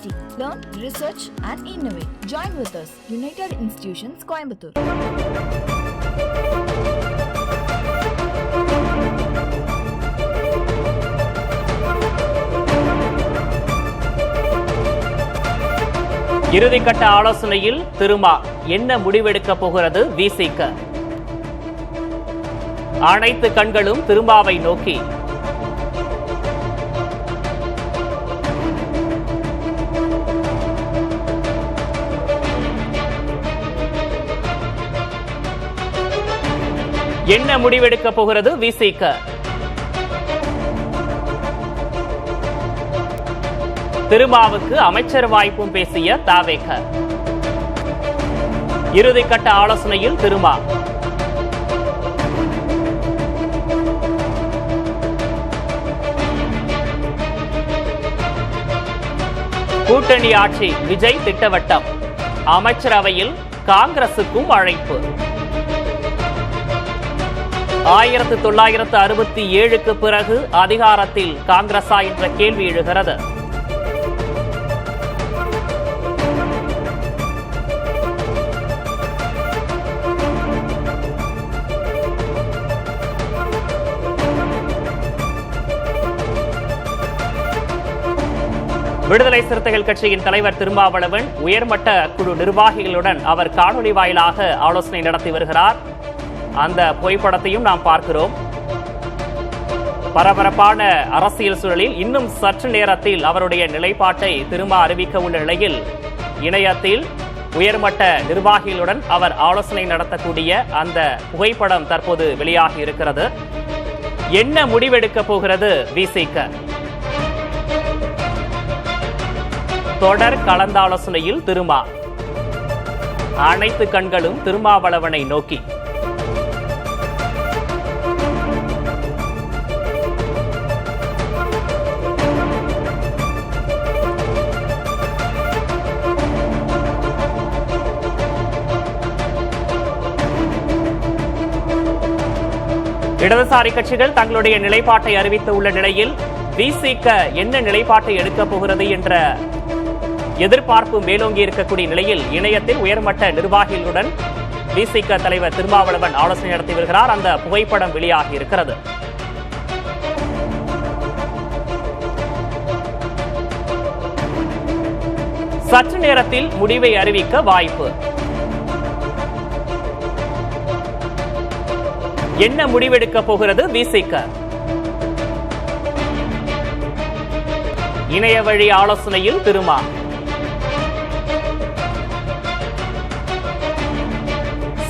University. Learn, research and innovate. Join with us. United Institutions, Coimbatore. இறுதிக்கட்ட ஆலோசனையில் திருமா என்ன முடிவெடுக்க போகிறது விசிக? அனைத்து கண்களும் திருமாவை நோக்கி. என்ன முடிவெடுக்க போகிறது விசிக? திருமாவுக்கு அமைச்சர் வாய்ப்பும் பேசிய தாவேக. இறுதிக்கட்ட ஆலோசனையில் திருமா. கூட்டணி ஆட்சி விஜய் திட்டவட்டம். அமைச்சரவையில் காங்கிரசுக்கும் அழைப்பு. 1967க்கு பிறகு அதிகாரத்தில் காங்கிரஸா என்ற கேள்வி எழுகிறது. விடுதலை சிறுத்தைகள் கட்சியின் தலைவர் திருமாவளவன் உயர்மட்ட குழு நிர்வாகிகளுடன் அவர் காணொலி வாயிலாக ஆலோசனை நடத்தி வருகிறார். அந்த புகைப்படத்தையும் நாம் பார்க்கிறோம். பரபரப்பான அரசியல் சூழலில் இன்னும் சற்று நேரத்தில் அவருடைய நிலைப்பாட்டை திரும்ப அறிவிக்க உள்ள நிலையில் இணையத்தில் உயர்மட்ட நிர்வாகிகளுடன் அவர் ஆலோசனை நடத்தக்கூடிய அந்த புகைப்படம் தற்போது வெளியாகி இருக்கிறது. என்ன முடிவெடுக்க போகிறது விசிக? தொடர் கலந்தாலோசனையில் திருமா. அனைத்து கண்களும் திருமாவளவனை நோக்கி. இடதுசாரி கட்சிகள் தங்களுடைய நிலைப்பாட்டை அறிவித்துள்ள நிலையில் விசிக என்ன நிலைப்பாட்டை எடுக்கப் போகிறது என்ற எதிர்பார்ப்பு மேலோங்கி இருக்கக்கூடிய நிலையில் இணையத்தில் உயர்மட்ட நிர்வாகிகளுடன் விசிக தலைவர் திருமாவளவன் ஆலோசனை நடத்தி வருகிறார். அந்த புகைப்படம் வெளியாகி இருக்கிறது. சற்று நேரத்தில் முடிவை அறிவிக்க வாய்ப்பு. என்ன முடிவெடுக்க போகிறது விசிக? இணைய வழி ஆலோசனையில் திருமா.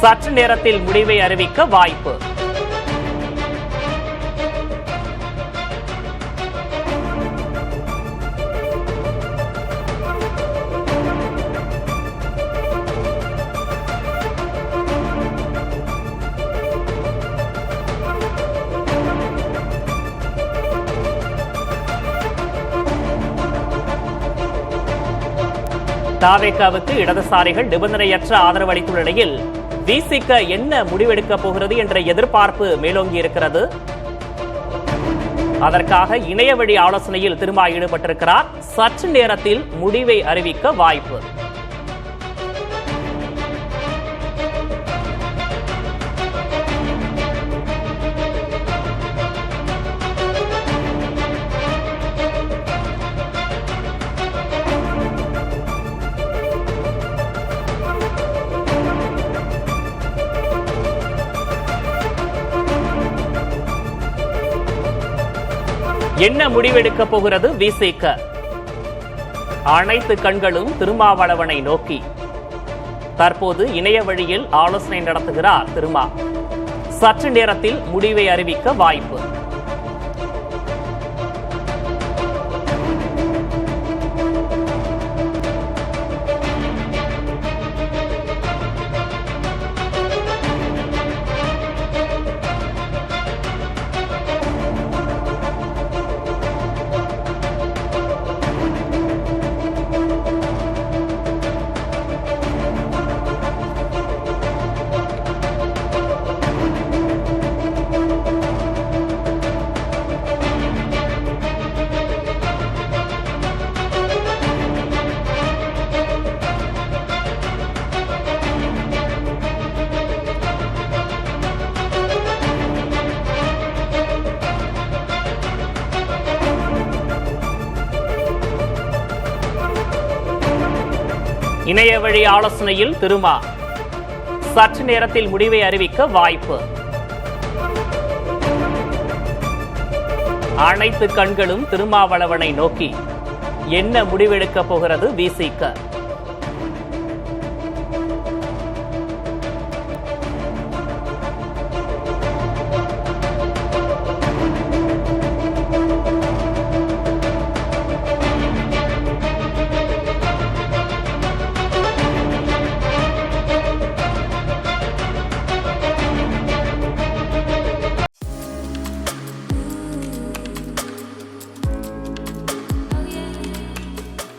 சற்று நேரத்தில் முடிவை அறிவிக்க வாய்ப்பு. தாவேகாவுக்கு இடதுசாரிகள் நிபந்தனையற்ற ஆதரவு அளித்துள்ள நிலையில் விசிக என்ன முடிவெடுக்க போகிறது என்ற எதிர்பார்ப்பு மேலோங்கி இருக்கிறது. அதற்காக இணைய வழி ஆலோசனையில் திரும்ப ஈடுபட்டிருக்கிறார். சற்று நேரத்தில் முடிவை அறிவிக்க வாய்ப்பு. என்ன முடிவெடுக்க போகிறது விசிக? அனைத்து கண்களும் திருமாவளவனை நோக்கி. தற்போது இணைய வழியில் ஆலோசனை நடத்துகிறார் திருமா. சற்று நேரத்தில் முடிவை அறிவிக்க வாய்ப்பு. இணைய வழி ஆலோசனையில் திருமா சற்று நேரத்தில் முடிவை அறிவிக்க வாய்ப்பு. அனைத்து கண்களும் திருமாவளவனை நோக்கி. என்ன முடிவெடுக்கப் போகிறது விசிக?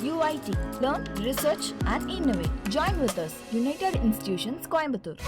UIT. Learn, research and innovate. Join with us. United Institutions, Coimbatore.